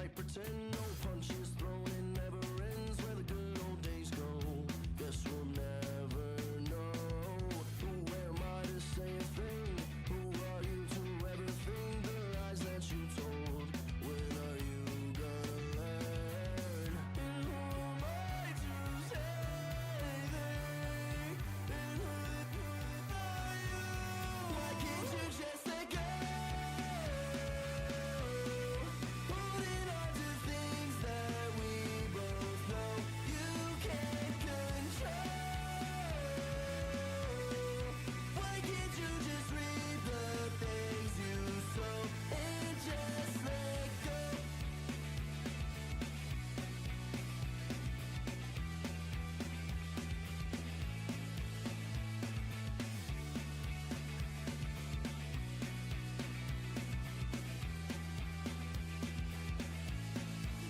might pretend no punches thrown and never ends where the good old days go. Guess we'll never know. Who am I to say a thing? Who are you to ever think the lies that you told? When are you gonna learn? And who am I to say anything? And who are you? Why can't you just let go? Holding on to things that we both know you can't control. Why can't you just read the things you sow and just let go?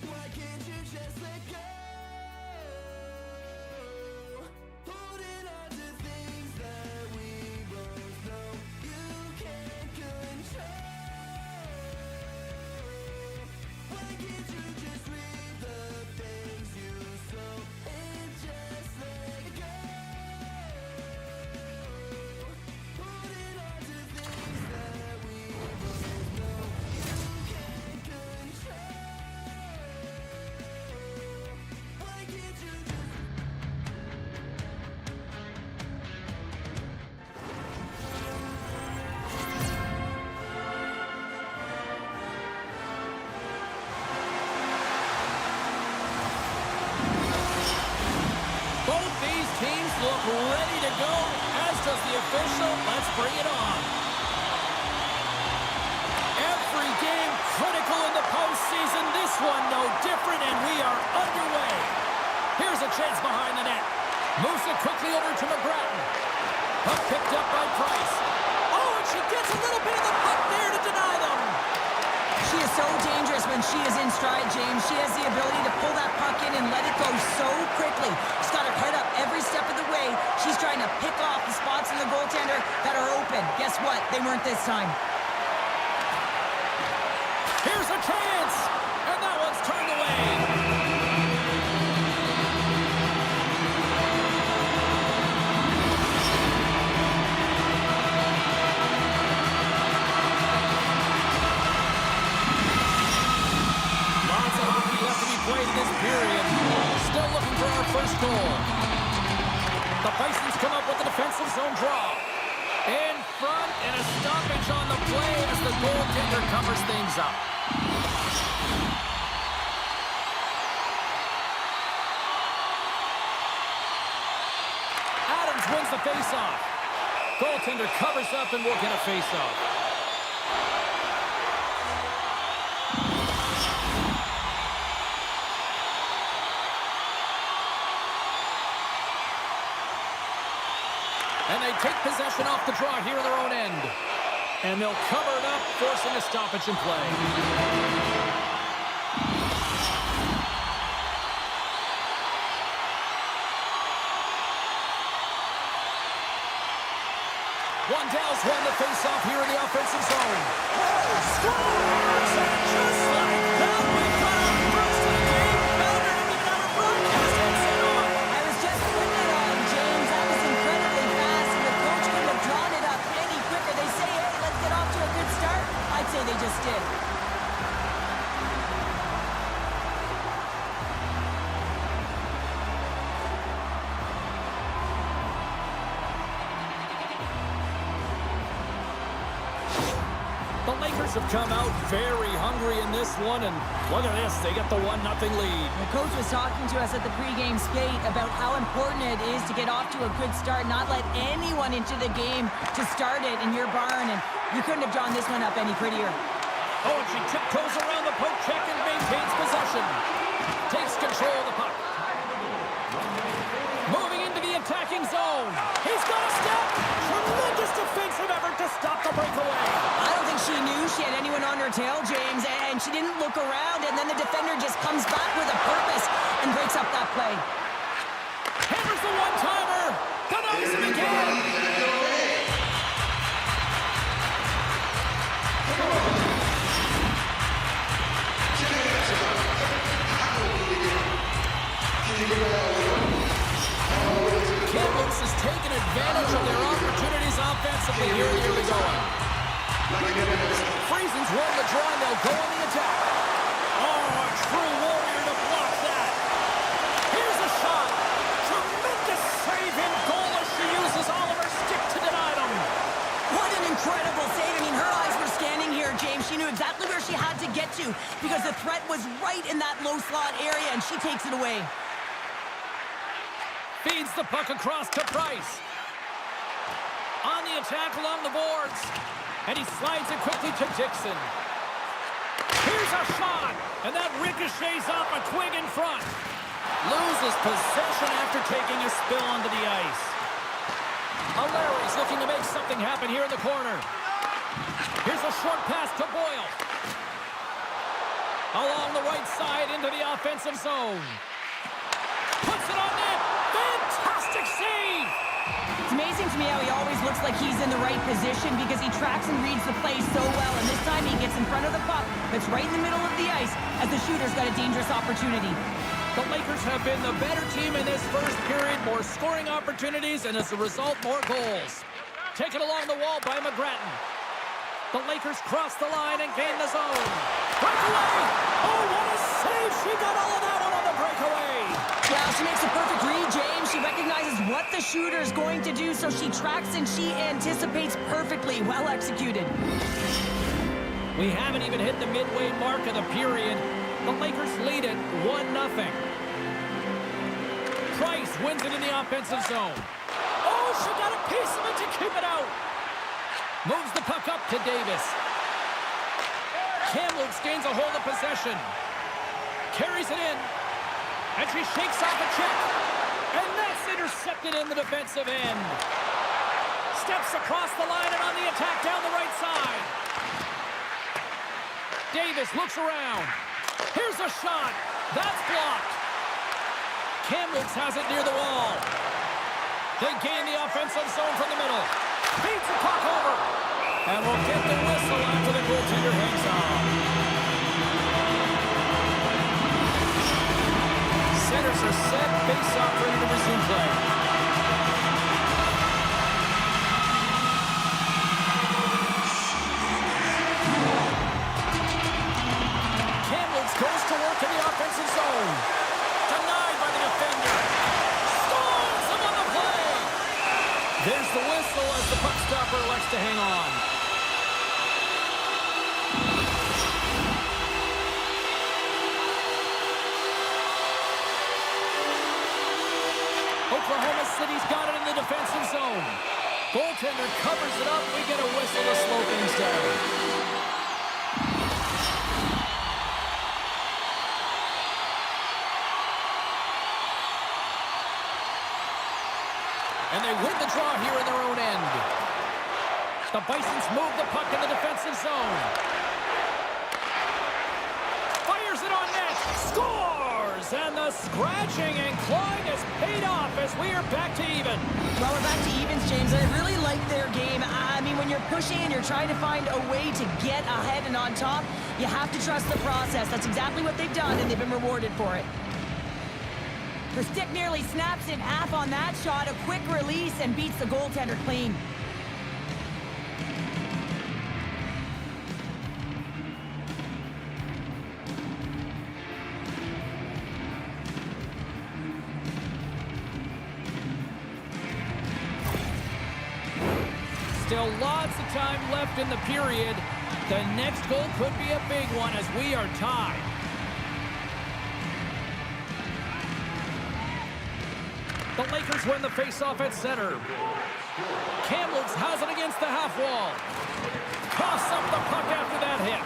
Why can't you just let go? Holding on to things that we both know you can't control. Why can't you just read the things you sow and just let go? Holding on to things that we both know you can't control. Why can't you just Both these teams look ready to go, as does the official. Let's bring it on. Every game critical in the postseason. This one no different, and we are underway. Here's a chance behind the net. Moves it quickly over to McGrattan. Puck picked up by Price. Oh, and she gets a little bit of the puck there to deny them. She is so dangerous when she is in stride, James. She has the ability to pull that puck in and let it go so quickly. She's got her head up every step of the way. She's trying to pick off the spots in the goaltender that are open. Guess what? They weren't this time. Here's a chance, and that one's turned away. Lots of hockey left to be played in this period. Still looking for our first goal. The Bisons come up with the defensive zone draw. In front, and a stoppage on the play as the goaltender covers things up. Adams wins the faceoff. Goaltender covers up and will get a faceoff. And they take possession off the draw here in their own end. And they'll cover it up, forcing a stoppage in play. Wandell's won the faceoff here in the offensive zone. Scores! And just like that, we've got our first of the game. Better than even our broadcasting signal. I was just putting it on, James. That was incredibly fast, and the coach couldn't have drawn it up any quicker. They say, hey, let's get off to a good start. I'd say they just did. The Lakers have come out very hungry in this one, and look at this, they get the 1-0 lead. The coach was talking to us at the pregame skate about how important it is to get off to a good start, not let anyone into the game to start it in your barn, and you couldn't have drawn this one up any prettier. Oh, and she tiptoes around the poke check and maintains possession. Takes control of the puck. Moving into the attacking zone. He's got a step. Tremendous defensive effort to stop the breakaway. I don't think she knew she had anyone on her tail, James, and she didn't look around, and then the defender just comes back with a purpose and breaks up that play. Hammers the one-timer. Denies him again. offensively here in the early going. Friesen's won the draw, and they'll go on the attack. Oh, a true warrior to block that. Here's a shot. Tremendous save in goal as she uses all of her stick to deny them. What an incredible save. I mean, her eyes were scanning here, James. She knew exactly where she had to get to because the threat was right in that low slot area, and she takes it away. Feeds the puck across to Price. On the attack along the boards. And he slides it quickly to Dixon. Here's a shot. And that ricochets off a twig in front. Loses possession after taking a spill onto the ice. O'Leary's looking to make something happen here in the corner. Here's a short pass to Boyle. Along the right side into the offensive zone. Puts it on net. Fantastic save. It's amazing to me how he always looks like he's in the right position because he tracks and reads the play so well. And this time he gets in front of the puck that's right in the middle of the ice as the shooter's got a dangerous opportunity. The Lakers have been the better team in this first period. More scoring opportunities and as a result, more goals. Taken along the wall by McGrattan. The Lakers cross the line and gain the zone. Breakaway! Oh, what a save! She got all of that one on the breakaway. Yeah, she makes a perfect read, James. She recognizes what the shooter's going to do, so she tracks and she anticipates perfectly. Well executed. We haven't even hit the midway mark of the period. The Lakers lead it 1-0. Price wins it in the offensive zone. Oh, she got a piece of it to keep it out. Moves the puck up to Davis. Kamloops gains a hold of possession. Carries it in. And she shakes off a check. And that's intercepted in the defensive end. Steps across the line and on the attack down the right side. Davis looks around. Here's a shot. That's blocked. Kamloops has it near the wall. They gain the offensive zone from the middle. Beats the puck over. And we'll get the whistle after the goaltender hangs on. Centers are set. Face-off ready to resume play. Kamloops goes to work in the offensive zone. Denied by the defender. Scores him on the play. There's the whistle as the puck stopper elects to hang on. Oklahoma City's got it in the defensive zone. Goaltender covers it up. We get a whistle to slow things down. And they win the draw here in their own end. The Bisons move the puck in the defensive zone. Fires it on net. Scores! And the scratching and clawing has paid off as we are back to even. Well, we're back to evens, James. I really like their game. I mean, when you're pushing and you're trying to find a way to get ahead and on top, you have to trust the process. That's exactly what they've done, and they've been rewarded for it. The stick nearly snaps in half on that shot. A quick release and beats the goaltender clean. Still lots of time left in the period. The next goal could be a big one as we are tied. The Lakers win the faceoff at center. Kamloops has it against the half wall. Toss up the puck after that hit.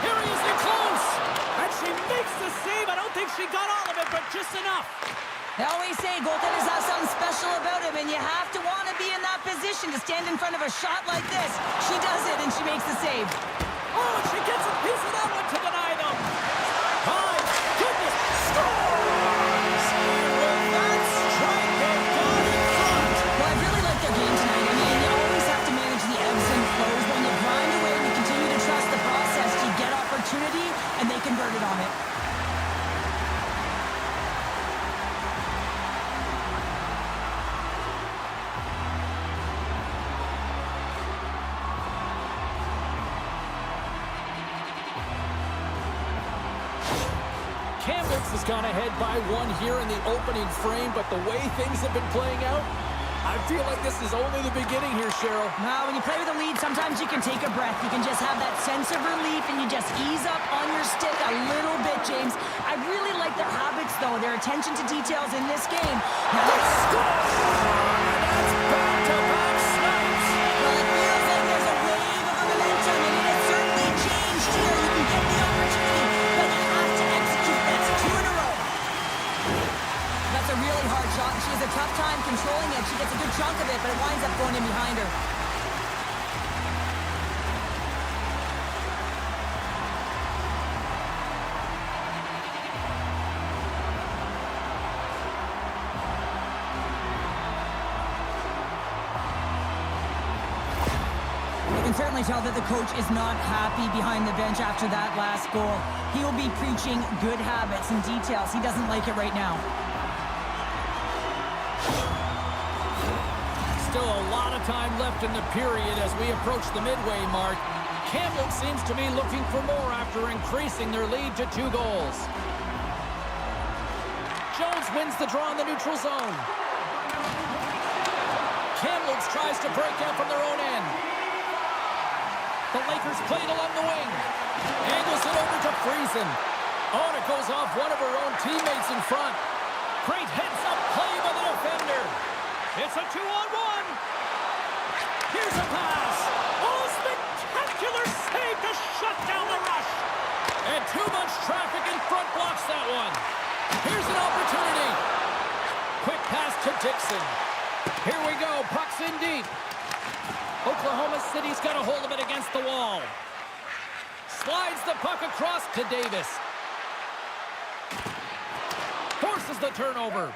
Here he is in close. And she makes the save. I don't think she got all of it, but just enough. They always say goaltenders have something special about him, and you have to want to be in that position to stand in front of a shot like this. She does it, and she makes the save. Oh, and she gets a piece of that one to deny them. My goodness. Scores! With that strike, they've got in front. Well, I really like their game tonight. I mean, you always have to manage the ebbs and flows. When you grind away and you continue to trust the process, you get opportunity, and they converted on it. Kamloops has gone ahead by one here in the opening frame, but the way things have been playing out, I feel like this is only the beginning here, Cheryl. Now, when you play with a lead, sometimes you can take a breath. You can just have that sense of relief, and you just ease up on your stick a little bit, James. I really like their habits, though, their attention to details in this game. Now, let's score! That's back-to-back snipes. Well, it feels like there's a wave of momentum, and it has certainly changed here. You can get the opportunity, but you have to execute. That's 2 in a row. That's a really hard shot, and she has a tough time controlling it. She gets a good chunk of it, but it winds up going in behind her. You can certainly tell that the coach is not happy behind the bench after that last goal. He will be preaching good habits and details. He doesn't like it right now. Still a lot of time left in the period as we approach the midway mark. Kamloops seems to be looking for more after increasing their lead to 2 goals. Jones wins the draw in the neutral zone. Kamloops tries to break out from their own end. The Lakers play it along the wing. Angles it over to Friesen. Oh, and it goes off one of her own teammates in front. Great heads-up play by the defender. It's a 2-on-1. Here's a pass. Oh, spectacular save to shut down the rush. And too much traffic in front blocks that one. Here's an opportunity. Quick pass to Dixon. Here we go. Puck's in deep. Oklahoma City's got a hold of it against the wall. Slides the puck across to Davis. Forces the turnover.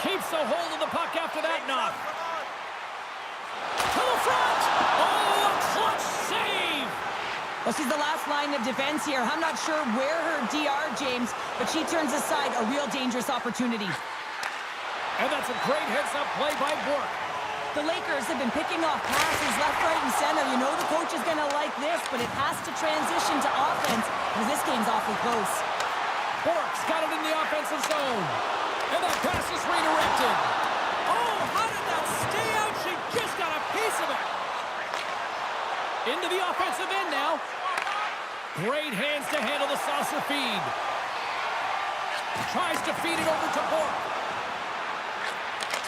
Keeps a hold of the puck after that knock. To the front! Oh, a clutch save! Well, she's the last line of defense here. I'm not sure where her DR, James, but she turns aside a real dangerous opportunity. And that's a great heads-up play by Bork. The Lakers have been picking off passes left, right, and center. You know the coach is going to like this, but it has to transition to offense because this game's awfully close. Bork's got it in the offensive zone. And that pass is redirected. Oh, how did that stay out? She just got a piece of it. Into the offensive end now. Great hands to handle the saucer feed. Tries to feed it over to Bork.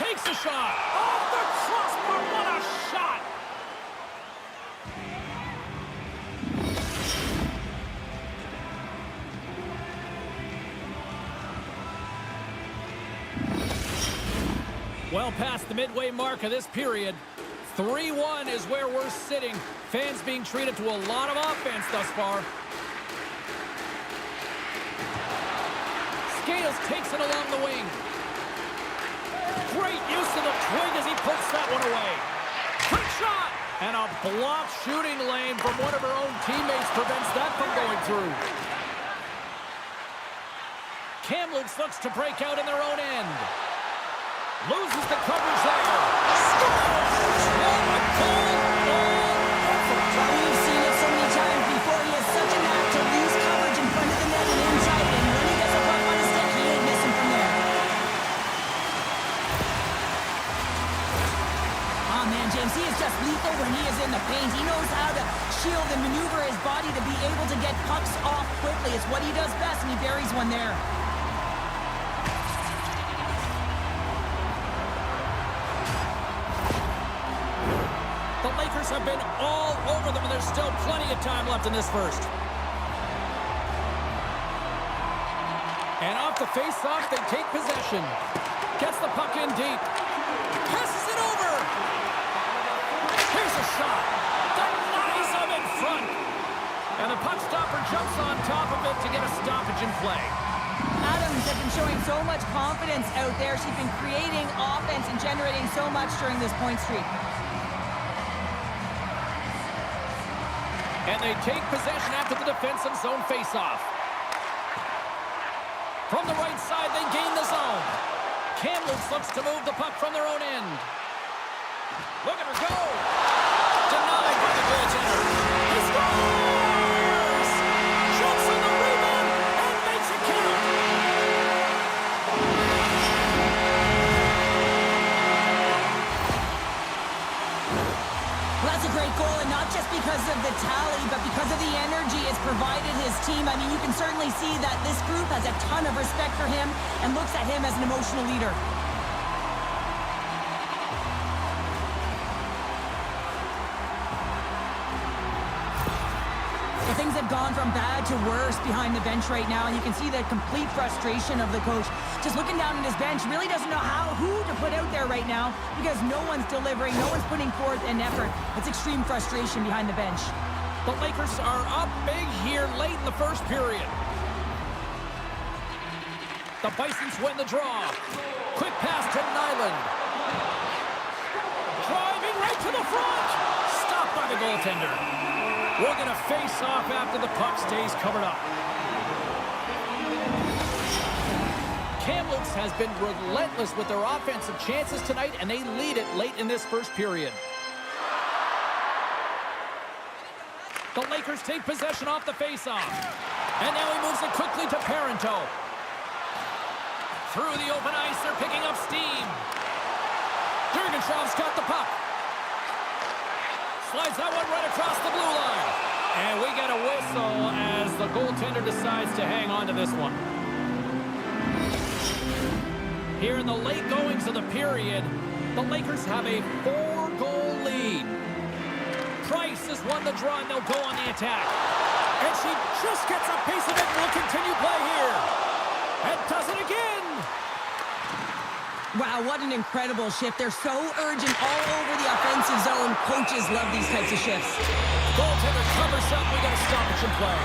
Takes a shot. Off the crossbar. What a shot. Well past the midway mark of this period. 3-1 is where we're sitting. Fans being treated to a lot of offense thus far. Scales takes it along the wing. Great use of the twig as he puts that one away. Quick shot! And a blocked shooting lane from one of her own teammates prevents that from going through. Kamloops looks to break out in their own end. Loses the coverage there. Scores! Oh, a goal! We've seen it so many times before. He has such a knack to lose coverage in front of the net and inside, and when he gets a puck on his stick, he ain't missing from there. Oh, man, James, he is just lethal when he is in the paint. He knows how to shield and maneuver his body to be able to get pucks off quickly. It's what he does best, and he buries one there. The Lakers have been all over them, and there's still plenty of time left in this first. And off the face-off, they take possession. Gets the puck in deep. Passes it over. Here's a shot. Denies him in front. And the puck stopper jumps on top of it to get a stoppage in play. Adams has been showing so much confidence out there. She's been creating offense and generating so much during this point streak. And they take possession after the defensive zone faceoff. From the right side, they gain the zone. Kamloops looks to move the puck from their own end. Look at her go. Denied by the goaltender. He scores! Jumps on the rebound and makes a catch. team. I mean, you can certainly see that this group has a ton of respect for him and looks at him as an emotional leader. Things have gone from bad to worse behind the bench right now, and you can see the complete frustration of the coach. Just looking down at his bench, really doesn't know who to put out there right now because no one's delivering, no one's putting forth an effort. It's extreme frustration behind the bench. The Lakers are up big here late in the first period. The Bisons win the draw. Quick pass to Nyland. Driving right to the front. Stopped by the goaltender. We're going to face off after the puck stays covered up. Kamloops has been relentless with their offensive chances tonight, and they lead it late in this first period. The Lakers take possession off the faceoff. And now he moves it quickly to Parento. Through the open ice, they're picking up steam. Dergenshov's got the puck. Slides that one right across the blue line. And we get a whistle as the goaltender decides to hang on to this one. Here in the late goings of the period, the Lakers have a 4-goal lead. Price has won the draw, and they'll go on the attack. And she just gets a piece of it and will continue play here. And does it again. Wow, what an incredible shift. They're so urgent all over the offensive zone. Coaches love these types of shifts. Goaltender covers up. We got a stoppage in play.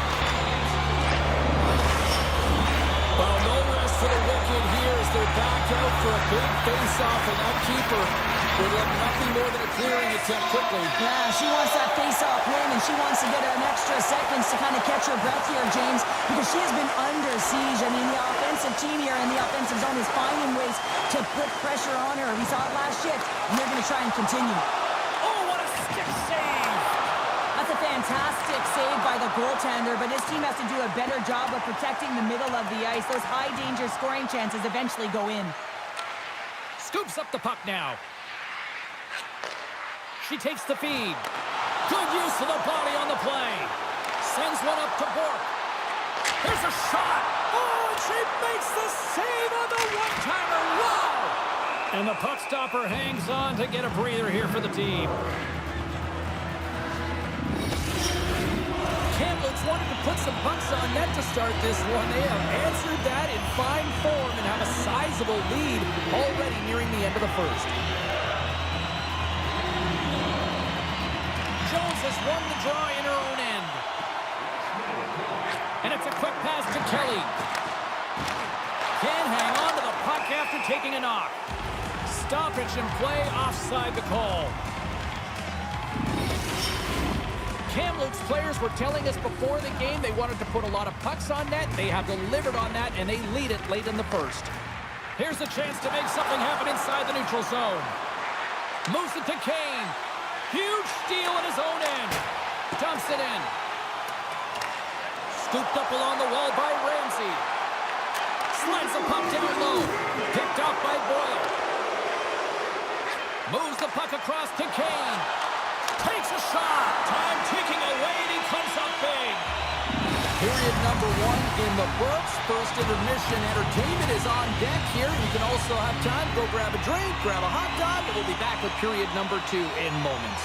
Well, no rest for the Wicked here as they're back out for a big face-off, and that keeper would love nothing more than a clearing attempt quickly. Yeah, she wants that face-off win, and she wants to get an extra seconds to kind of catch her breath here, James, because she has been under siege. I mean, the offensive team here in the offensive zone is finding ways to put pressure on her. We saw it last shift, and they're going to try and continue. Oh, what a stick save! That's a fantastic save by the goaltender, but his team has to do a better job of protecting the middle of the ice. Those high-danger scoring chances eventually go in. Scoops up the puck now. She takes the feed. Good use of the body on the play. Sends one up to Bork. There's a shot. Oh, and she makes the save on the one-timer. Wow! And the puck stopper hangs on to get a breather here for the team. Kamloops wanted to put some pucks on net to start this one. They have answered that in fine form and have a sizable lead already nearing the end of the first. Jones has won the draw in her own end. And it's a quick pass to Kelly. Can't hang on to the puck after taking a knock. Stoppage in play, offside the call. Kamloops players were telling us before the game they wanted to put a lot of pucks on net. They have delivered on that, and they lead it late in the first. Here's a chance to make something happen inside the neutral zone. Moves it to Kane. Huge steal at his own end. Dumps it in. Scooped up along the wall by Ramsey. Slides the puck down low. Picked off by Boyle. Moves the puck across to Kane. Takes a shot. Time ticking away, and he comes up big. Period number 1 in the books. First intermission entertainment is on deck here. You can also have time to go grab a drink, grab a hot dog, and we'll be back with period number 2 in moments.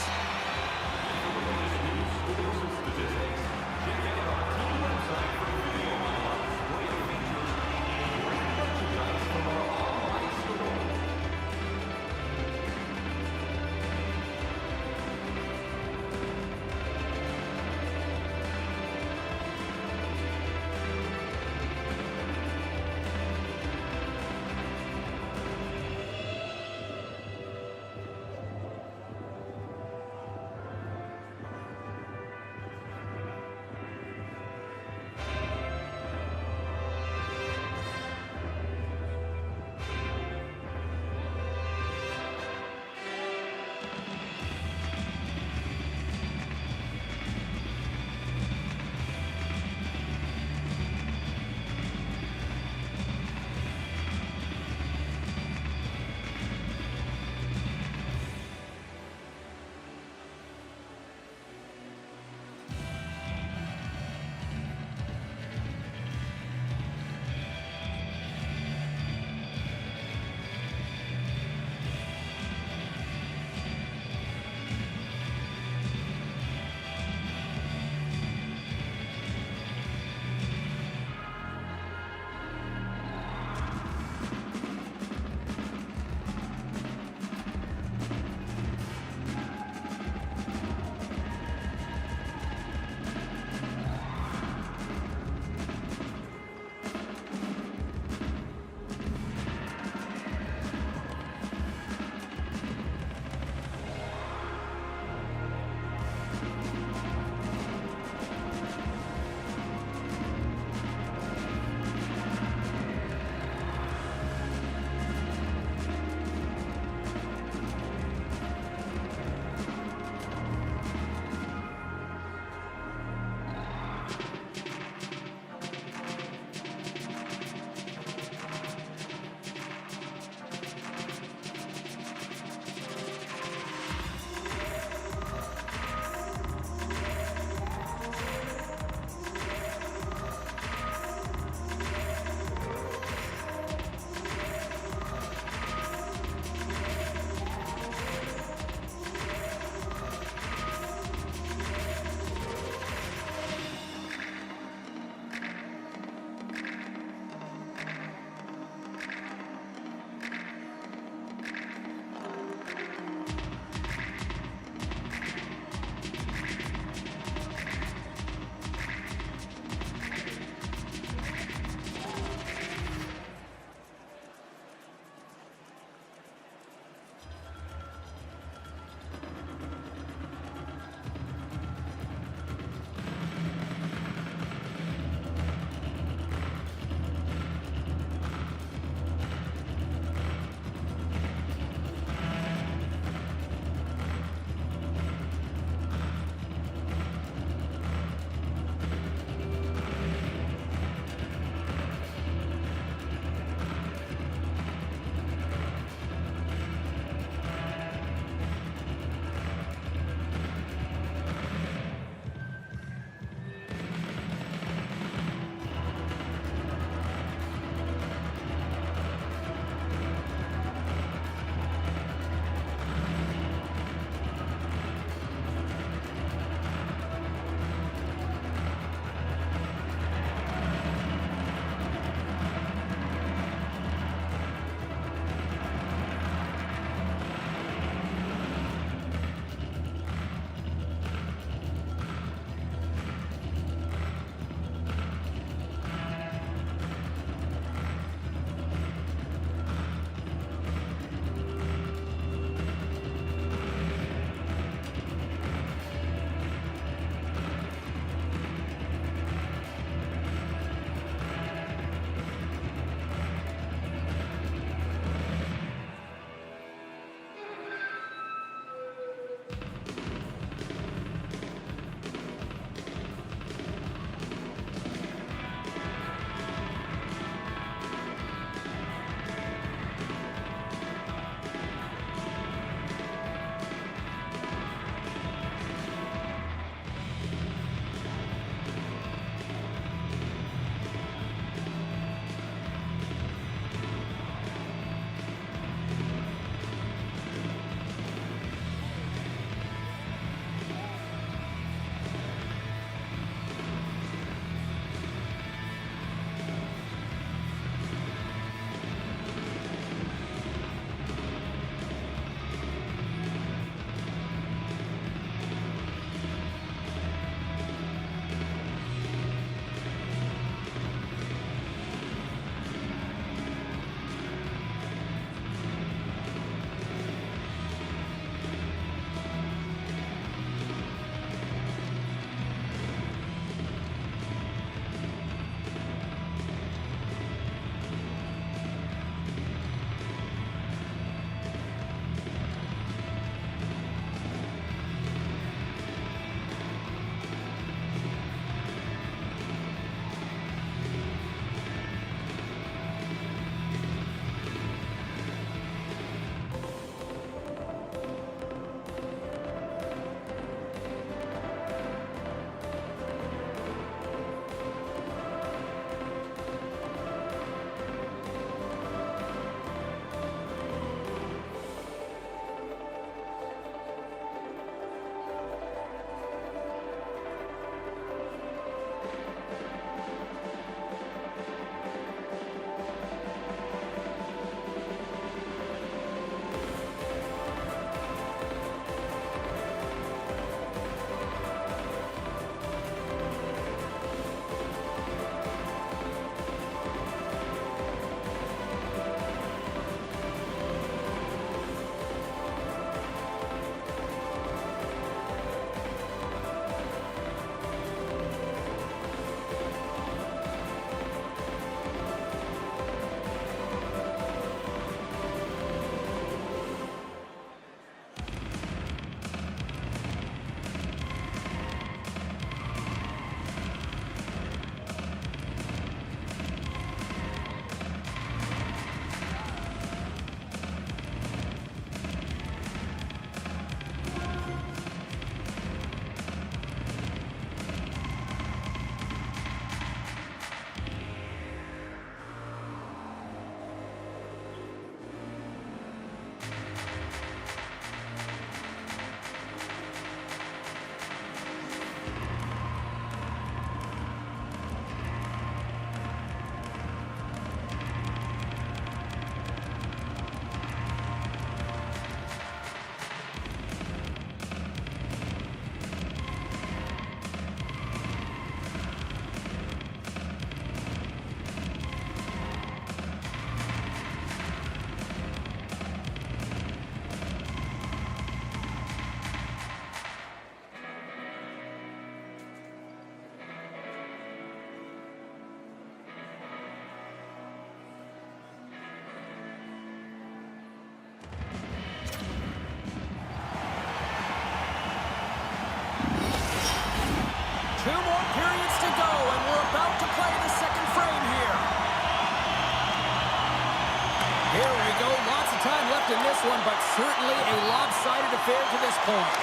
Here we go. Lots of time left in this one, but certainly a lopsided affair to this point.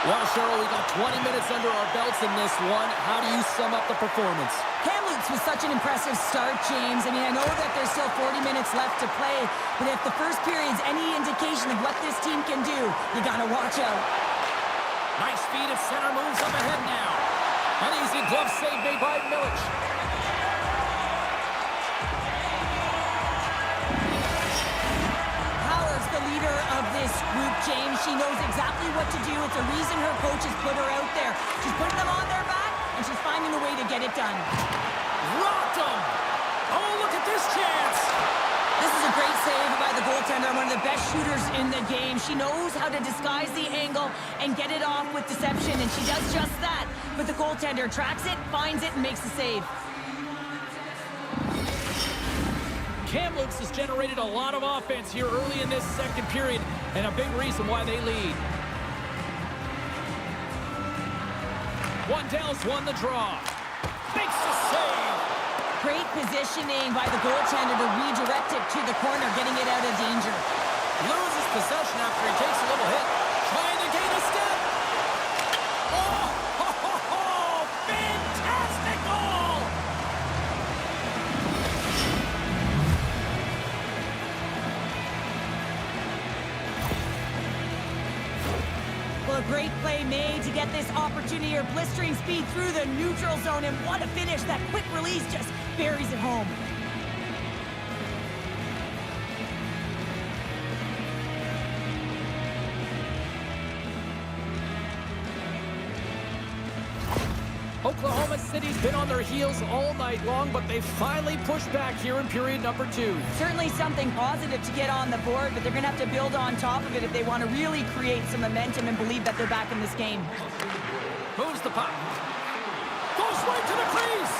Well, Cheryl, we got 20 minutes under our belts in this one. How do you sum up the performance? Kamloops was such an impressive start, James. I mean, I know that there's still 40 minutes left to play, but if the first period's any indication of what this team can do, you gotta watch out. Nice feed at center, moves up ahead now. An easy glove save made by Milic. Howard's the leader of this group, James. She knows exactly what to do. It's a reason her coach has put her out there. She's putting them on their back, and she's finding a way to get it done. Rocked him! Oh, look at this chance! This is a great save by the goaltender, one of the best shooters in the game. She knows how to disguise the angle and get it off with deception, and she does just that. But the goaltender tracks it, finds it, and makes the save. Kamloops has generated a lot of offense here early in this second period, and a big reason why they lead. Wandell's won the draw. Makes the save! Great positioning by the goaltender to redirect it to the corner, getting it out of danger. Loses possession after he takes a little hit. Trying to gain a step. Oh, ho, ho, ho. Fantastic goal! Well, a great play made to get this opportunity or blistering speed through the neutral zone, and what a finish. That quick release just buries it home. Oklahoma City's been on their heels all night long, but they finally pushed back here in period number 2. Certainly something positive to get on the board, but they're going to have to build on top of it if they want to really create some momentum and believe that they're back in this game. Moves the puck. Goes right to the crease.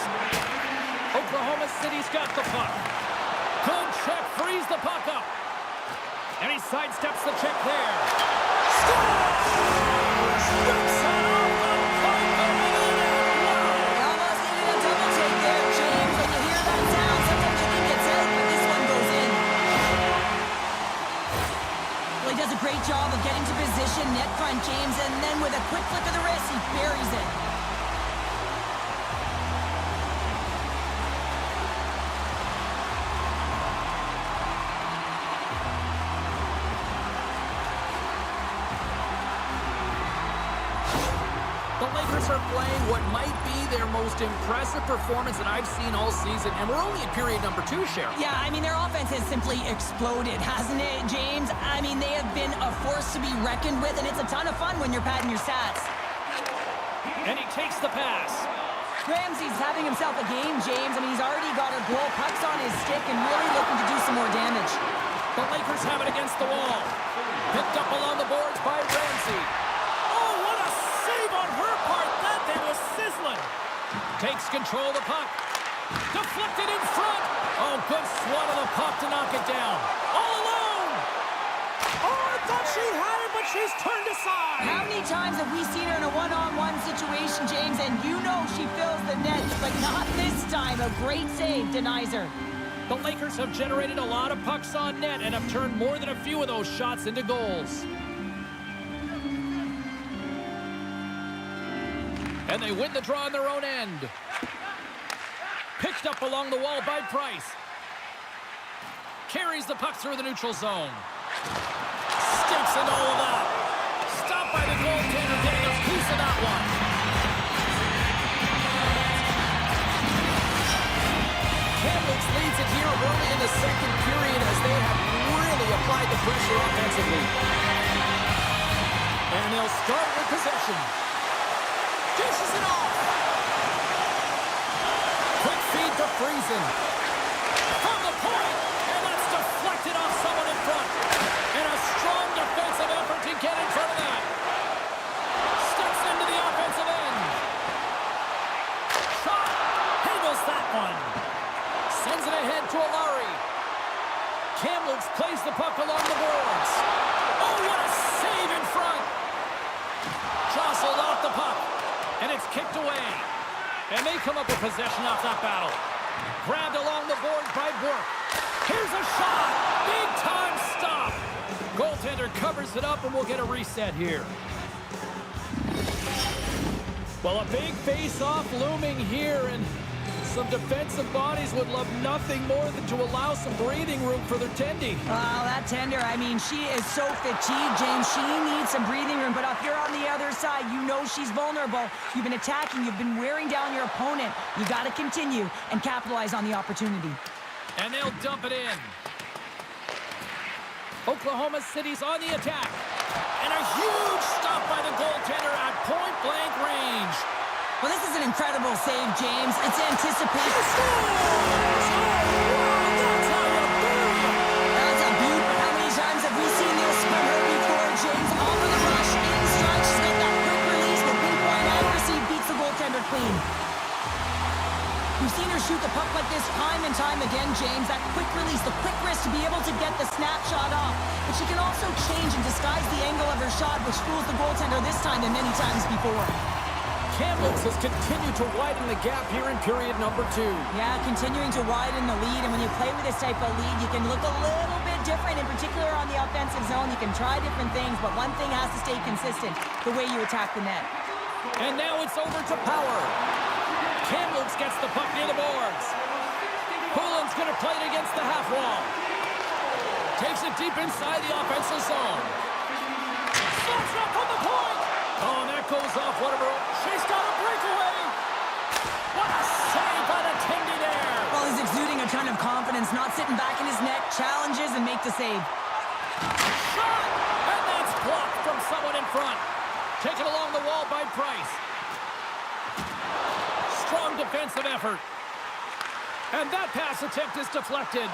Oklahoma City's got the puck. Good check, frees the puck up. And he sidesteps the check there. Scores! Whips it off the puck over the net. They almost needed a double take there, James. When you hear that sound, sometimes you think it's out, but this one goes in. Well, he does a great job of getting to position net front, James, and then with a quick flick of the wrist, he buries it. The Lakers are playing what might be their most impressive performance that I've seen all season, and we're only in period number 2, Cheryl. Yeah, I mean, their offense has simply exploded, hasn't it, James? I mean, they have been a force to be reckoned with, and it's a ton of fun when you're padding your stats. And he takes the pass. Ramsey's having himself a game, James. I mean, he's already got a goal, pucks on his stick, and really looking to do some more damage. The Lakers have it against the wall. Picked up along the boards by Ramsey. Oh, what a save on her part. That thing was sizzling. Takes control of the puck. Deflected in front. Oh, good swat of the puck to knock it down. All alone. Oh, I thought she had it, but she's turned aside. How many times have we seen her in a one-on-one situation, James? And you know she fills the net, but not this time. A great save denies her. The Lakers have generated a lot of pucks on net and have turned more than a few of those shots into goals. And they win the draw on their own end. Picked up along the wall by Price. Carries the puck through the neutral zone. Sticks into all of that. Stopped by the goaltender, getting a piece of that one. Kamloops leads it here early in the second period as they have really applied the pressure offensively. And they'll start with possession. Dishes it off. Quick feed to Friesen. From the point, and that's deflected off someone in front. And a strong defensive effort to get in front of that. Steps into the offensive end. Shot. Handles that one. Sends it ahead to Olari. Kamloops plays the puck along the boards. Oh, what a save in front. Jostled off the puck. And it's kicked away. And they come up with possession off that battle. Grabbed along the boards by Burke. Here's a shot. covers it up, and we'll get a reset here. Well, a big face-off looming here, and some defensive bodies would love nothing more than to allow some breathing room for their tendy. Well, that tender, I mean, she is so fatigued, James. She needs some breathing room, but if you're on the other side, you know she's vulnerable. You've been attacking. You've been wearing down your opponent. You got to continue and capitalize on the opportunity. And they'll dump it in. Oklahoma City's on the attack. And a huge stop by the goaltender at point-blank range. Well, this is an incredible save, James. It's anticipation. That's a beaut. How many times have we seen this from her before, James? Over the rush, in stride. She's got that quick release. The pinpoint accuracy beats the goaltender clean. We've seen her shoot the puck like this time and time again, James. That quick release, the quick wrist to be able to get the snapshot off. But she can also change and disguise the angle of her shot, which fools the goaltender this time than many times before. Kamloops has continued to widen the gap here in period number 2. Yeah, continuing to widen the lead. And when you play with this type of lead, you can look a little bit different, in particular on the offensive zone. You can try different things, but one thing has to stay consistent, the way you attack the net. And now it's over to Power. Kamloops gets the puck near the boards. Poulin's going to play it against the half wall. Takes it deep inside the offensive zone. Slots up from the point. Oh, and that goes off one of her own. She's got a breakaway. What a save by the Tindy there. Well, he's exuding a ton of confidence, not sitting back in his net, challenges and make the save. Shot! And that's blocked from someone in front. Taken along the wall by Price. Strong defensive effort. And that pass attempt is deflected.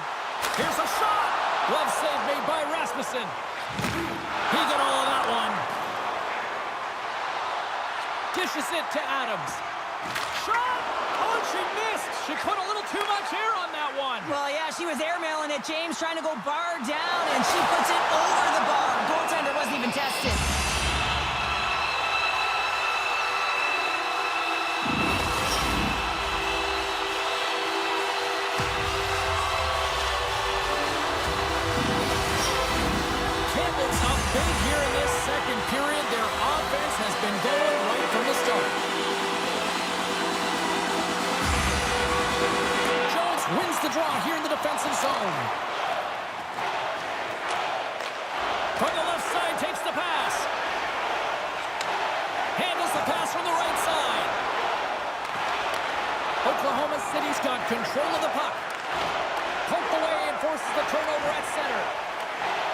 Here's a shot. Glove save made by Rasmussen. He got all of that one. Dishes it to Adams. Shot! Oh, she missed. She put a little too much air on that one. Well, yeah, she was airmailing it, James, trying to go bar down, and she puts it over the bar. Goaltender wasn't even tested. Big here in this second period. Their offense has been going right from the start. Jones wins the draw here in the defensive zone. From the left side, takes the pass. Handles the pass from the right side. Oklahoma City's got control of the puck. Poked away and forces the turnover at center.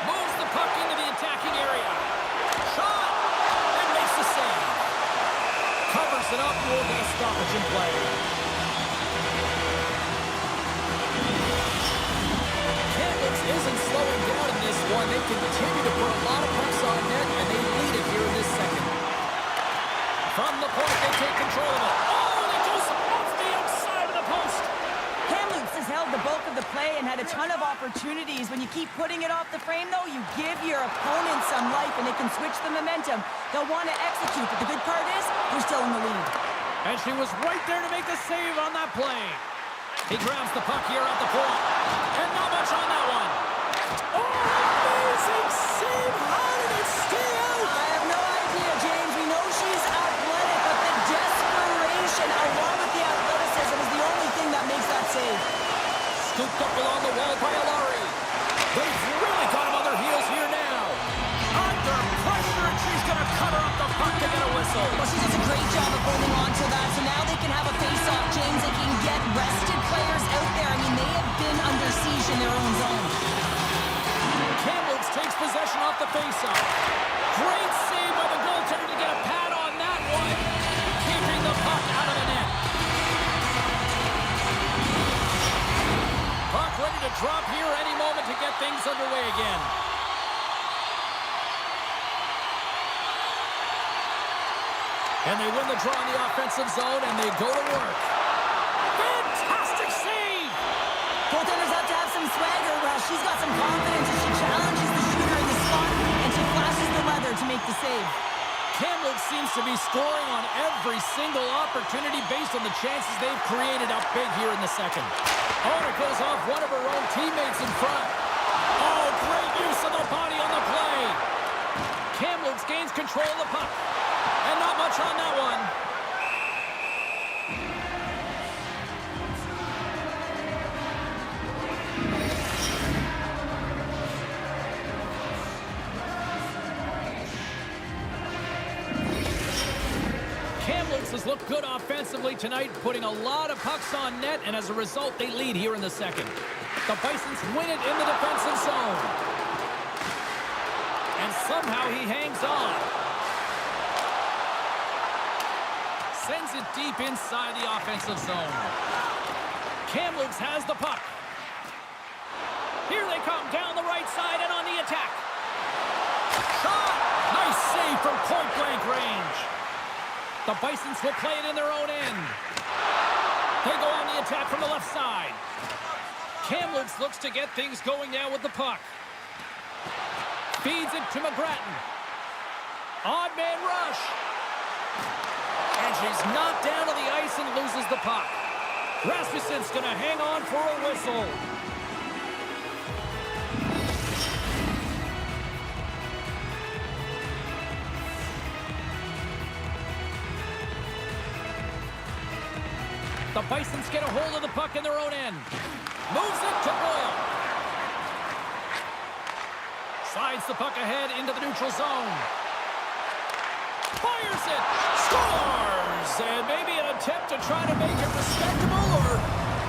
Moves the puck into the attacking area. Shot! And makes the save. Covers it up. We'll get a stoppage in play. Kamloops isn't slowing down in this one. They continue to put a lot of pucks on net, and they lead it here in this second. From the point, they take control of it. Oh, and it goes off the outside of the post. Kamloops has held the bulk of the play and had a ton of opportunities. When you keep putting it off the frame, though, you give your opponent some life, and they can switch the momentum. They'll want to execute, but the good part is they're still in the lead. And she was right there to make the save on that play. He grabs the puck here at the point. And not much on that one. Oh, amazing save! How did it stay out? I have no idea, James. We know she's athletic, but the desperation along with the athleticism is the only thing that makes that save. Scooped up along the wall by Alari. They've really got him on their heels here now. Under pressure, and she's going to cutter up the puck to get a whistle. Well, she does a great job of holding on to that, so now they can have a face-off, James. They can get rested players out there. I mean, they have been under siege in their own zone. Kamloops takes possession off the face-off. Great save by the goaltender to get a pad on that one. Keeping the puck out of the net. Puck ready to drop here any moment to get things underway again. And they win the draw in the offensive zone, and they go to work. Fantastic save! Goaltenders have to have some swagger. Well, she's got some confidence, and she challenges the shooter in the spot, and she flashes the leather to make the save. Kamloops seems to be scoring on every single opportunity based on the chances they've created up big here in the second. Oh, it goes off one of her own teammates in front. Oh, great use of the body on the play. Kamloops gains control of the puck. And not much on that one. Kamloops has looked good offensively tonight, putting a lot of pucks on net, and as a result, they lead here in the second. The Bisons win it in the defensive zone. And somehow he hangs on. Sends it deep inside the offensive zone. Kamloops has the puck. Here they come down the right side and on the attack. Shot! Nice save from point-blank range. The Bisons will play it in their own end. They go on the attack from the left side. Kamloops looks to get things going now with the puck. Feeds it to McGrattan. Odd man rush. And she's knocked down to the ice and loses the puck. Rasmussen's going to hang on for a whistle. The Bisons get a hold of the puck in their own end. Moves it to Boyle. Slides the puck ahead into the neutral zone. Fires it. Scores! And maybe an attempt to try to make it respectable, or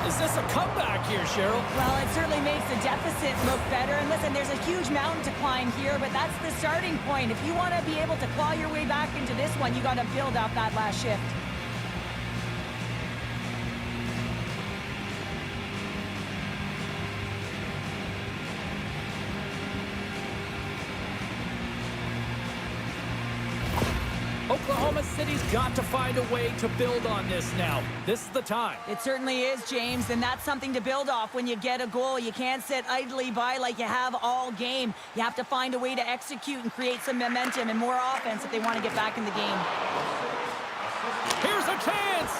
is this a comeback here, Cheryl? Well, it certainly makes the deficit look better. And listen, there's a huge mountain to climb here, but that's the starting point. If you want to be able to claw your way back into this one, you got to build up that last shift. Oklahoma City's got to find a way to build on this now. This is the time. It certainly is, James, and that's something to build off when you get a goal. You can't sit idly by like you have all game. You have to find a way to execute and create some momentum and more offense if they want to get back in the game. Here's a chance!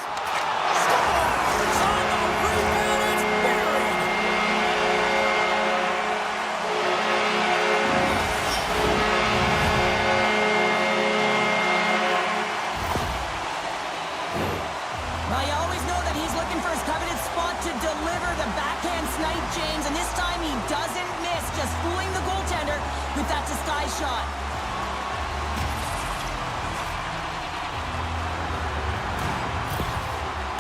Scores! On the rebound, it's buried! Well, you always know that he's looking for his coveted spot to deliver the backhand snipe, James, and this time he doesn't miss, just fooling the goaltender with that disguise shot.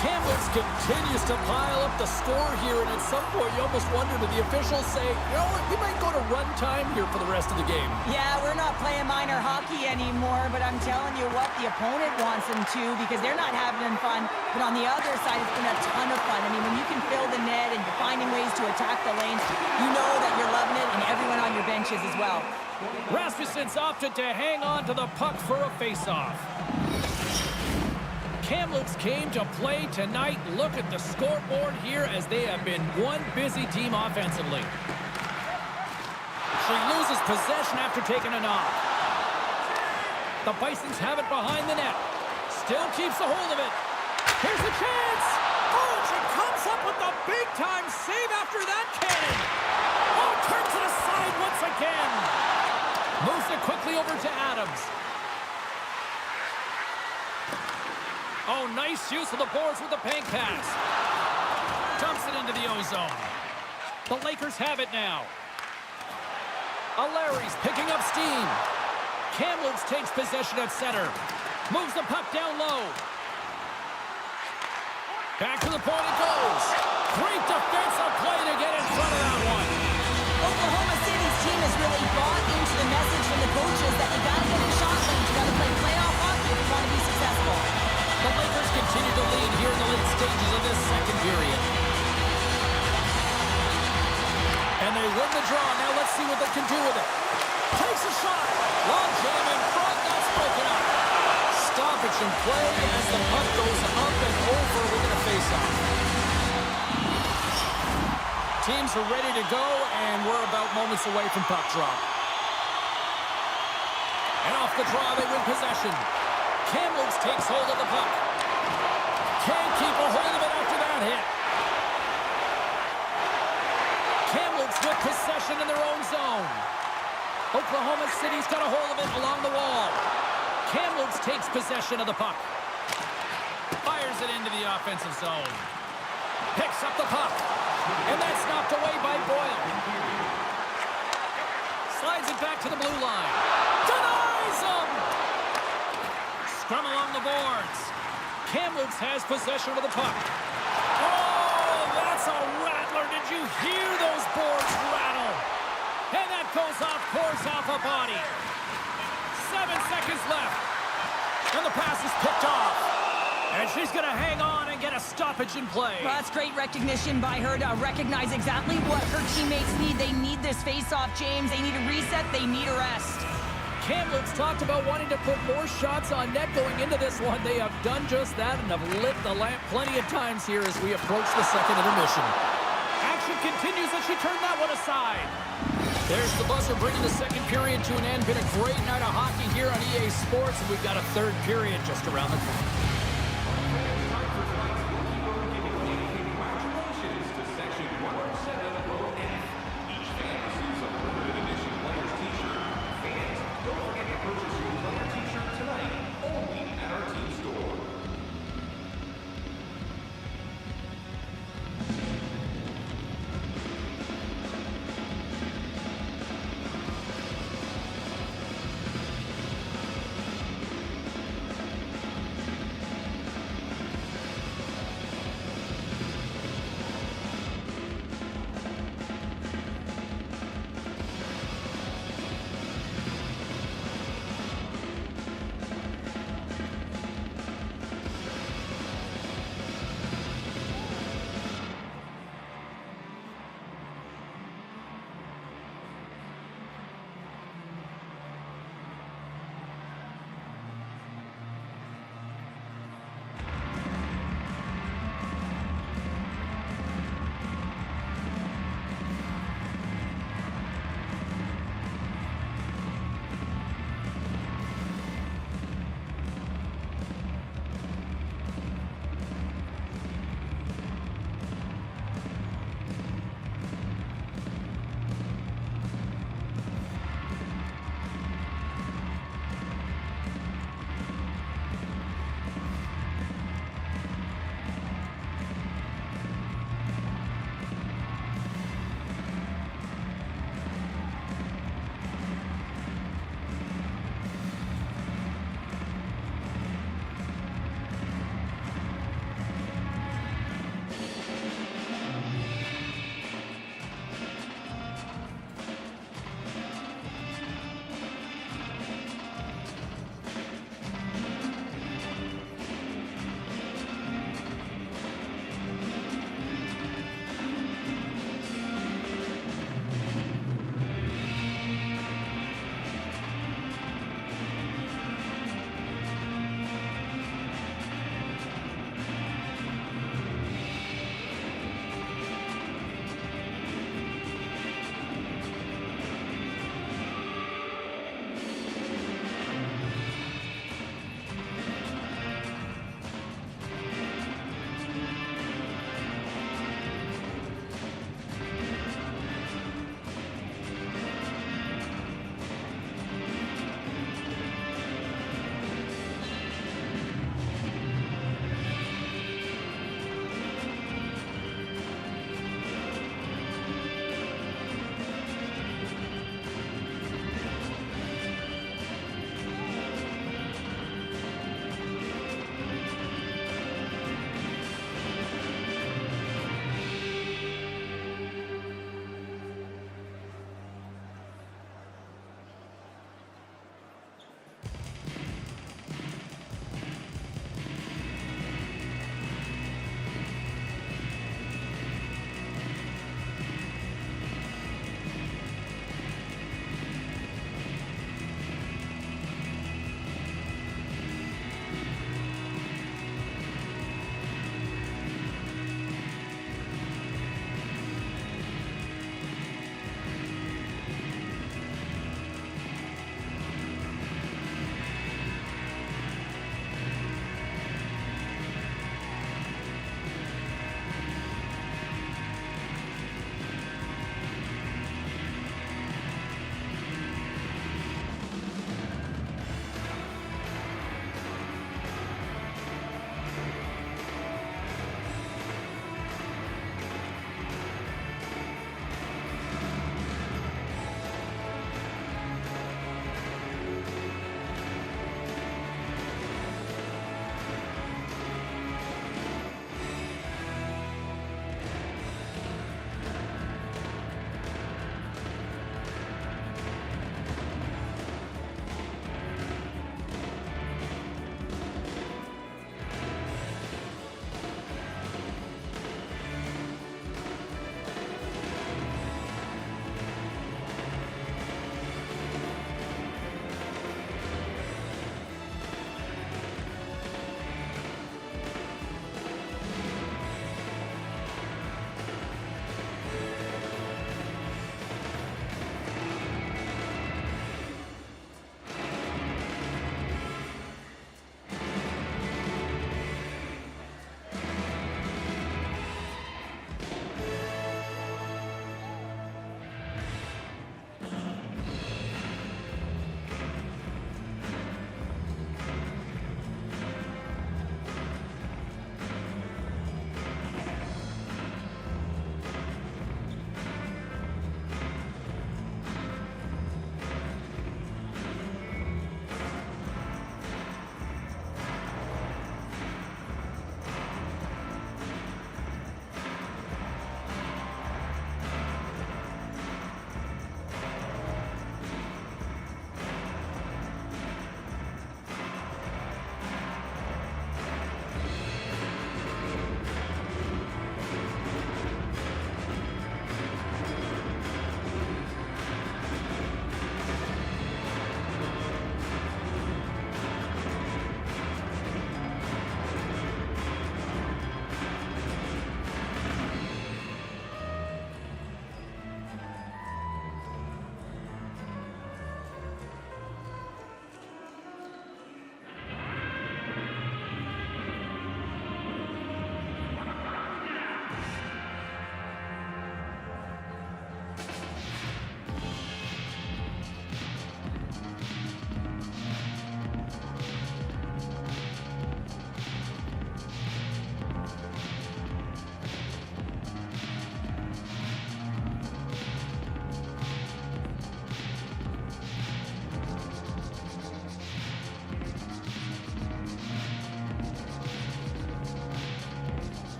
Kamloops continues to pile up the score here, and at some point you almost wonder, did the officials say, you know what, we might go to run time here for the rest of the game. Yeah, we're not playing minor hockey anymore, but I'm telling you what, the opponent wants them to because they're not having fun. But on the other side, it's been a ton of fun. I mean, when you can fill the net and you're finding ways to attack the lanes, you know that you're loving it, and everyone on your bench is as well. Rasmussen's opted to hang on to the puck for a face-off. Kamloops came to play tonight. Look at the scoreboard here as they have been one busy team offensively. She loses possession after taking a knock. The Bisons have it behind the net. Still keeps a hold of it. Here's the chance. Oh, and she comes up with the big-time save after that cannon. Oh, turns it aside once again. Moves it quickly over to Adams. Oh, nice use of the boards with the bank pass. Dumps it into the O-zone. The Lakers have it now. O'Leary's picking up steam. Kamloops takes possession at center. Moves the puck down low. Back to the point it goes. Great defensive play to get in front of that one. Oklahoma City's team has really bought into the message from the coaches that you got to get in shot range, you got to play playoff hockey if you want to be successful. The Lakers continue to lead here in the late stages of this second period. And they win the draw. Now let's see what they can do with it. Takes a shot. Long jam in front. That's broken up. Stoppage in play as the puck goes up and over with a face-off. Teams are ready to go, and we're about moments away from puck drop. And off the draw, they win possession. Kamloops takes hold of the puck. Can't keep a hold of it after that hit. Kamloops with possession in their own zone. Oklahoma City's got a hold of it along the wall. Kamloops takes possession of the puck. Fires it into the offensive zone. Picks up the puck. And that's knocked away by Boyle. Slides it back to the blue line. Denies him! Scrum along the boards. Kamloops has possession of the puck. Oh, that's a rattler. Did you hear those boards rattle? And that goes off, pours off a body. 7 seconds left. And the pass is picked off. And she's going to hang on and get a stoppage in play. Well, that's great recognition by her to recognize exactly what her teammates need. They need this face-off, James. They need a reset. They need a rest. Kamloops talked about wanting to put more shots on net going into this one. They have done just that and have lit the lamp plenty of times here as we approach the second intermission. Action continues as she turned that one aside. There's the buzzer bringing the second period to an end. Been a great night of hockey here on EA Sports, and we've got a third period just around the corner.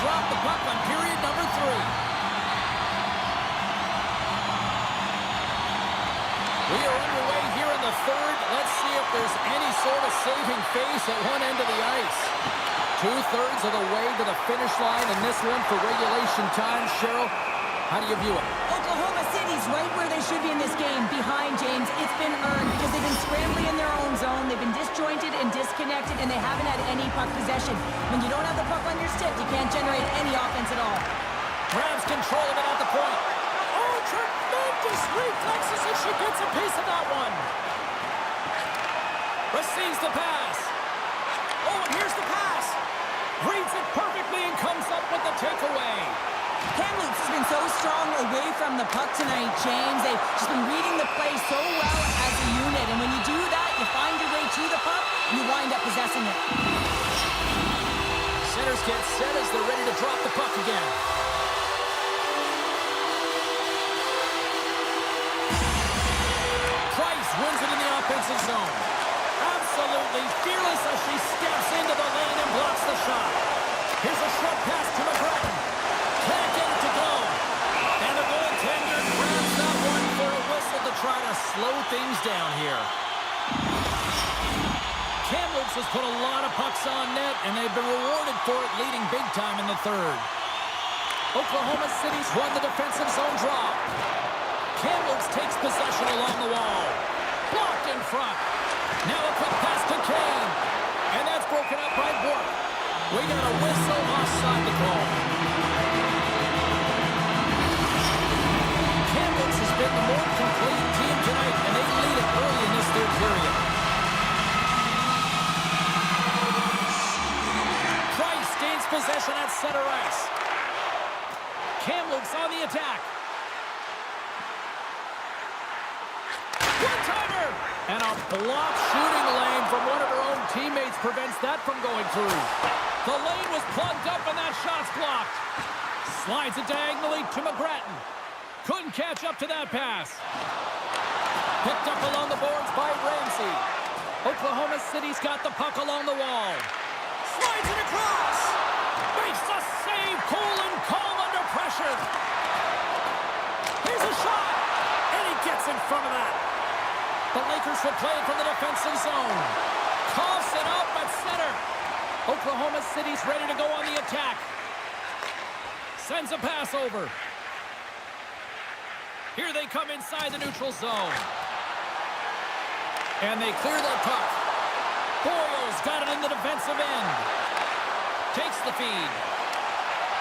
drop the puck on period number 3. We are underway here in the third. Let's see if there's any sort of saving face at one end of the ice. 2/3 of the way to the finish line in this one for regulation time. Cheryl, how do you view it? Oklahoma City's right where they should be in this game, behind, James. It's been earned because they've been scrambling in their own zone. They've been disjointed and disconnected, and they haven't had any puck possession. When you don't have the puck on your stick, you can't generate any offense at all. Grabs control of it at the point. Oh, tremendous reflexes as she gets a piece of that one. Receives the pass. Oh, and here's the pass. Reads it perfectly and comes up with the takeaway. Kamloops has been so strong away from the puck tonight, James. They've just been reading the play so well as a unit. And when you do that, you find your way to the puck, and you wind up possessing it. Centers get set as they're ready to drop the puck again. Price wins it in the offensive zone. Absolutely fearless as she steps into the lane and blocks the shot. Here's a short pass to McGrattan. Can't get it to go. And the goaltender grabs that one for a whistle to try to slow things down here. Kamloops has put a lot of pucks on net, and they've been rewarded for it, leading big time in the third. Oklahoma City's won the defensive zone draw. Kamloops takes possession along the wall. Blocked in front. Now a quick pass to Kane. And that's broken up by Bork. We got a whistle offside the call. Kamloops has been the more complete team tonight, and they lead it early in this third period. Price gains possession at center ice. Kamloops on the attack. One-timer! And a blocked shooting lane from one of her own teammates prevents that from going through. The lane was plugged up and that shot's blocked. Slides it diagonally to McGrattan. Couldn't catch up to that pass. Picked up along the boards by Ramsey. Oklahoma City's got the puck along the wall. Slides it across. Makes the save, cool and calm under pressure. Here's a shot. And he gets in front of that. The Lakers will play it from the defensive zone. Coughs it up at center. Oklahoma City's ready to go on the attack. Sends a pass over. Here they come inside the neutral zone. And they clear their puck. Boyle's got it in the defensive end. Takes the feed.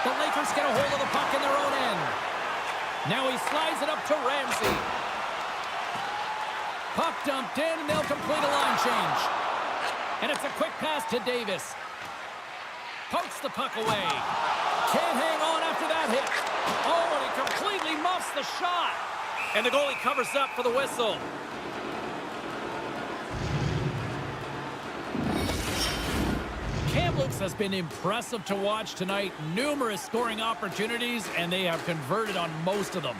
The Lakers get a hold of the puck in their own end. Now he slides it up to Ramsey. Puck dumped in, and they'll complete a line change. And it's a quick pass to Davis. Pokes the puck away. Can't hang on after that hit. Oh, and he completely muffs the shot. And the goalie covers up for the whistle. Kamloops has been impressive to watch tonight. Numerous scoring opportunities, and they have converted on most of them.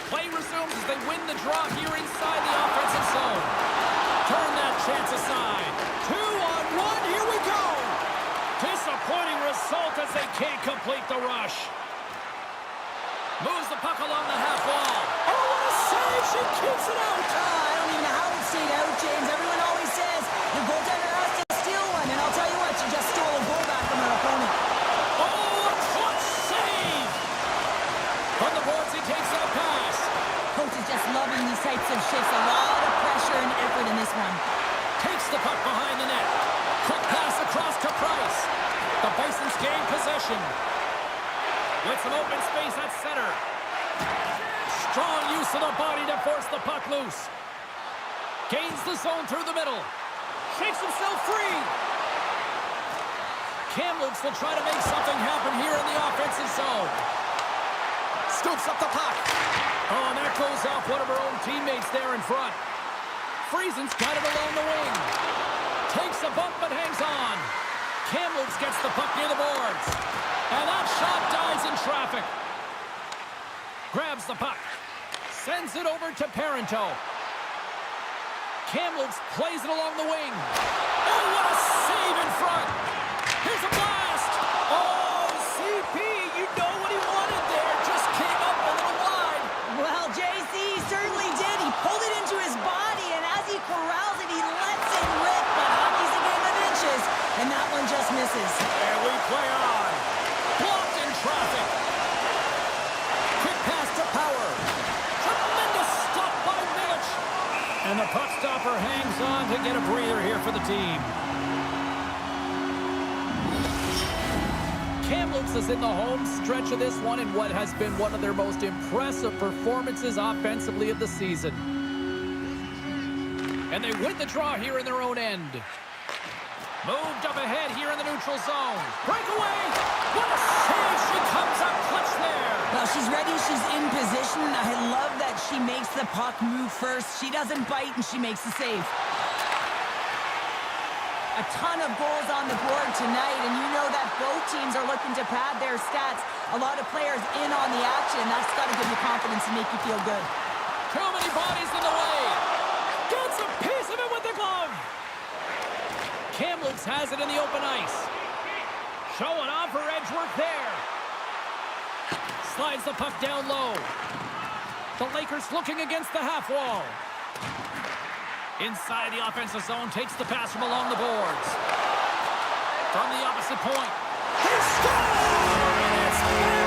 Play resumes as they win the draw here inside the offensive zone. Turn that chance aside. 2-on-1, here we go. Disappointing result as they can't complete the rush. Moves the puck along the half wall. Oh, what a save! She keeps it out. I don't even know how it stayed out, James. Everyone always says the goaltender has to steal one, and I'll tell you what, she just stole a goal back from her opponent. Oh, a clutch save! From the boards, he takes that pass. Coach is just loving these types of shifts. A lot of pressure and effort in this one. Takes the puck behind the net. Quick pass across to Price. The Bisons gain possession. With some open space at center. Strong use of the body to force the puck loose. Gains the zone through the middle. Shakes himself free. Kamloops will try to make something happen here in the offensive zone. Scoops up the puck. Oh, and that goes off one of her own teammates there in front. Friesen's got it along the wing. Takes a bump but hangs on. Kamloops gets the puck near the boards. And that shot dies in traffic. Grabs the puck. Sends it over to Parento. Kamloops plays it along the wing. Oh, what a save in front. Here's a blast. Oh, misses. And we play on. Blocked in traffic. Quick pass to Power. Tremendous stop by Milic. And the puck stopper hangs on to get a breather here for the team. Kamloops is in the home stretch of this one in what has been one of their most impressive performances offensively of the season. And they win the draw here in their own end. Moved up ahead here in the neutral zone. Breakaway! What a save! She comes up clutch there. Well, she's ready. She's in position. I love that she makes the puck move first. She doesn't bite, and she makes the save. A ton of goals on the board tonight, and you know that both teams are looking to pad their stats. A lot of players in on the action. That's got to give you confidence and make you feel good. Too many bodies in the way. Gets a piece of it with the glove. Kamloops has it in the open ice. Showing off her edge work there. Slides the puck down low. The Lakers looking against the half wall. Inside the offensive zone, takes the pass from along the boards. From the opposite point. He scores! And it's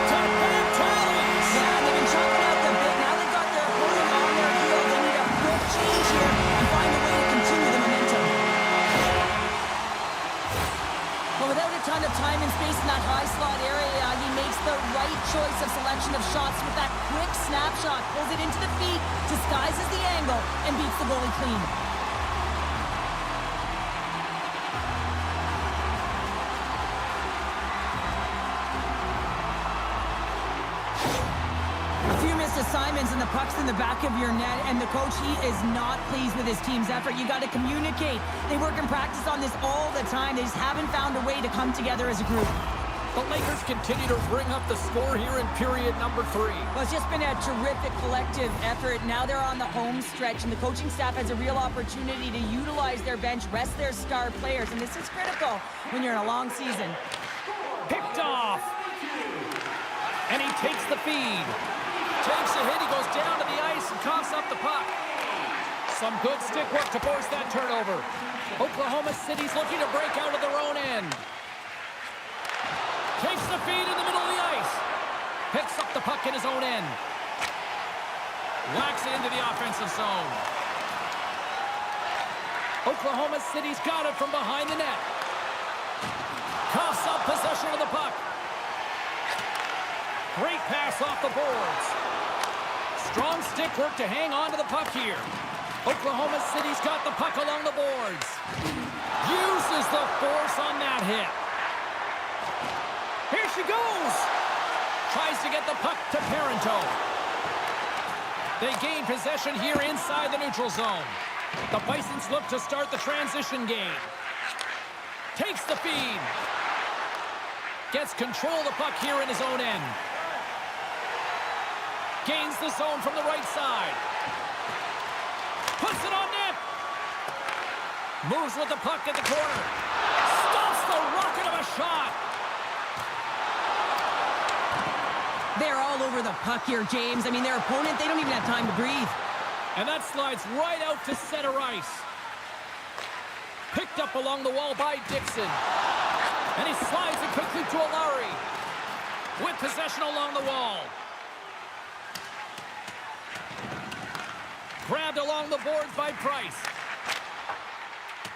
back-to-back tallies! Yeah, they've been chopping out the bit. Now they've got their opponent on their heel. They need a quick change here and find a way to continue the momentum. Well, without a ton of time and space in that high slot area, he makes the right choice of selection of shots with that quick snapshot. Pulls it into the feet, disguises the angle, and beats the goalie clean. Assignments and the puck's in the back of your net, and the coach, he is not pleased with his team's effort. You got to communicate. They work in practice on this all the time. They just haven't found a way to come together as a group. The Lakers continue to bring up the score here in period number 3. Well, it's just been a terrific collective effort. Now they're on the home stretch, and the coaching staff has a real opportunity to utilize their bench, rest their star players, and this is critical when you're in a long season. Picked off. And he takes the feed. Takes a hit, he goes down to the ice and coughs up the puck. Some good stick work to force that turnover. Oklahoma City's looking to break out of their own end. Takes the feed in the middle of the ice. Picks up the puck in his own end. Whacks it into the offensive zone. Oklahoma City's got it from behind the net. Coughs up possession of the puck. Great pass off the boards. Strong stick work to hang on to the puck here. Oklahoma City's got the puck along the boards. Uses the force on that hit. Here she goes. Tries to get the puck to Parento. They gain possession here inside the neutral zone. The Bisons look to start the transition game. Takes the feed. Gets control of the puck here in his own end. Gains the zone from the right side. Puts it on net. Moves with the puck at the corner. Stops the rocket of a shot. They're all over the puck here, James. I mean, their opponent, they don't even have time to breathe. And that slides right out to center ice. Picked up along the wall by Dixon. And he slides it quickly to O'Larry. With possession along the wall. Grabbed along the boards by Price.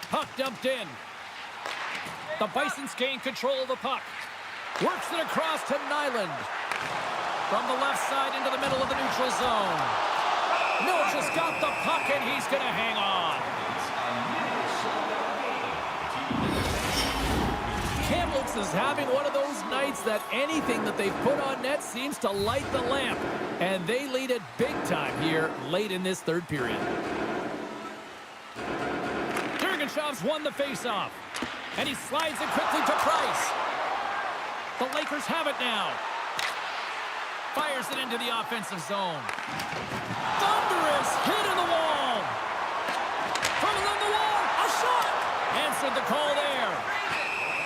Puck dumped in. The Bisons gain control of the puck. Works it across to Nyland. From the left side into the middle of the neutral zone. Milic has got the puck and he's going to hang on. Kamloops is having one of those nights that anything that they put on net seems to light the lamp. And they lead it big time here late in this third period. Dergenshov's won the faceoff. And he slides it quickly to Price. The Lakers have it now. Fires it into the offensive zone. Thunderous hit in the wall. From along the wall, a shot. Answered the call there.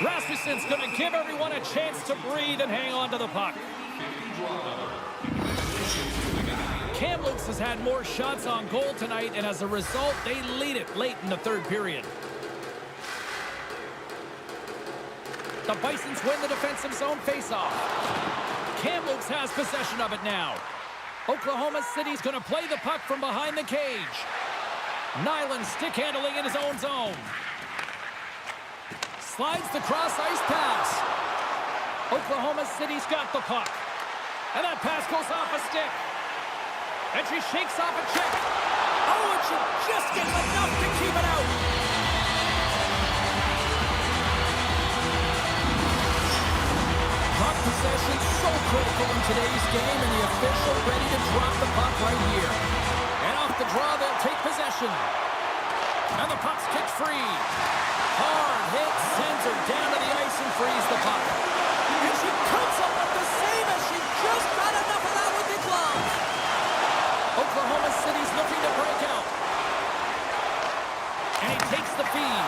Rasmussen's going to give everyone a chance to breathe and hang on to the puck. Kamloops has had more shots on goal tonight, and as a result, they lead it late in the third period. The Bisons win the defensive zone faceoff. Kamloops has possession of it now. Oklahoma City's going to play the puck from behind the cage. Nyland stick handling in his own zone. Slides the cross-ice pass. Oklahoma City's got the puck. And that pass goes off a stick. And she shakes off a check. Oh, and she just gets enough to keep it out. Puck possession so critical in today's game, and the official ready to drop the puck right here. And off the draw, they'll take possession. And the puck's kicked free. Hard hit sends her down to the ice and frees the puck. And she comes up with the save as she just got enough of that with the glove. Oklahoma City's looking to break out. And he takes the feed.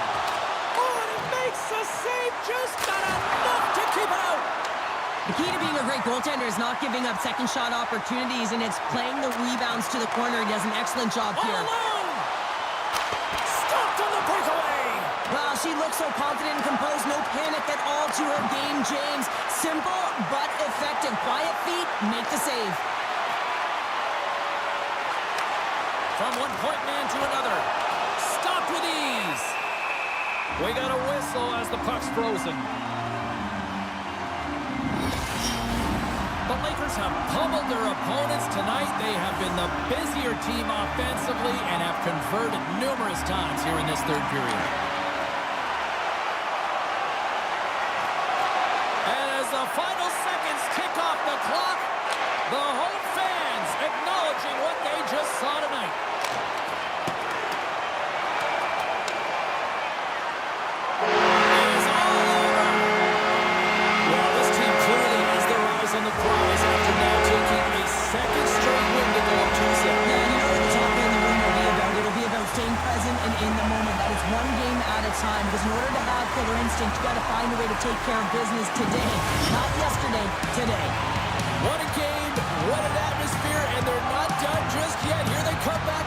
Oh, and he makes the save, just not enough to keep it out. The key to being a great goaltender is not giving up second shot opportunities, and it's playing the rebounds to the corner. He does an excellent job All here. alone. Stopped on the breakaway. Wow, she looks so confident and composed. No panic at all to her game, James. Simple but effective. Quiet feet, make the save. From one point man to another. Stopped with ease. We got a whistle as the puck's frozen. The Lakers have pummeled their opponents tonight. They have been the busier team offensively and have converted numerous times here in this third period. And as the final seconds tick off the clock, the home fans acknowledging what they just saw tonight. It is all over. Well, this team clearly has their eyes on the prize after now taking a second straight win to go up 2-0. Yeah, you know what the talking in the room will be about? It'll be about staying present and in the moment. That is one game at a time, because in order to have killer instinct, you got to find a way to take care of business today. Not yesterday, today. What a game, what an atmosphere, and they're not done just yet. Here they come back.